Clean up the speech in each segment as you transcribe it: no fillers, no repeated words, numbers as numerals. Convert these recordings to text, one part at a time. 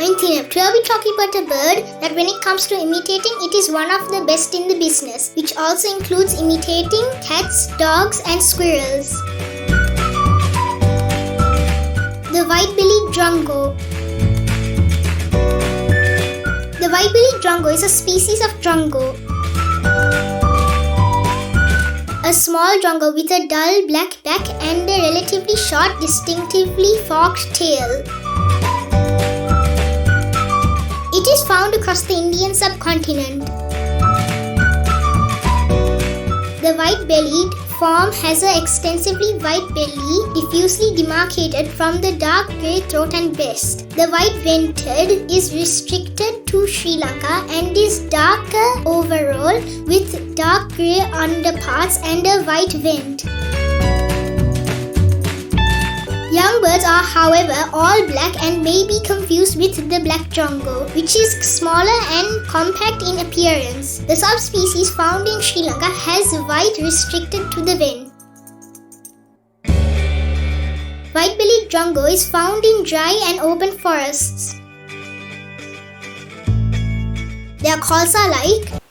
I'm Thinev. Today we're talking about a bird that when it comes to imitating, it is one of the best in the business, which also includes imitating cats, dogs and squirrels. The White-bellied Drongo. The White-bellied Drongo is a species of drongo. A small drongo with a dull black back and a relatively short, distinctively forked tail. It is found across the Indian Subcontinent. The white-bellied form has an extensively white belly, diffusely demarcated from the dark grey throat and breast. The white-vented is restricted to Sri Lanka and is darker overall with dark grey underparts and a white vent. Young birds are, however, all black and may be confused with the black drongo, which is smaller and compact in appearance. The subspecies found in Sri Lanka has white restricted to the vent. White-bellied drongo is found in dry and open forests. Their calls are like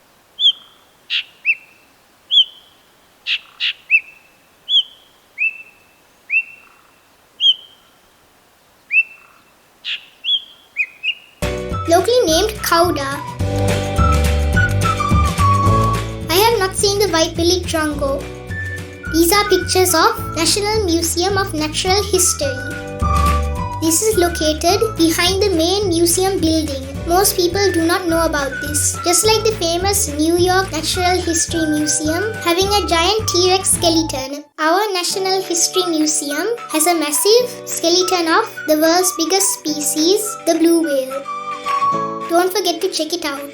locally named Kauda. I have not seen the white-bellied drongo. These are pictures of National Museum of Natural History. This is located behind the main museum building. Most people do not know about this. Just like the famous New York Natural History Museum having a giant T-Rex skeleton, our National History Museum has a massive skeleton of the world's biggest species, the blue whale. Don't forget to check it out.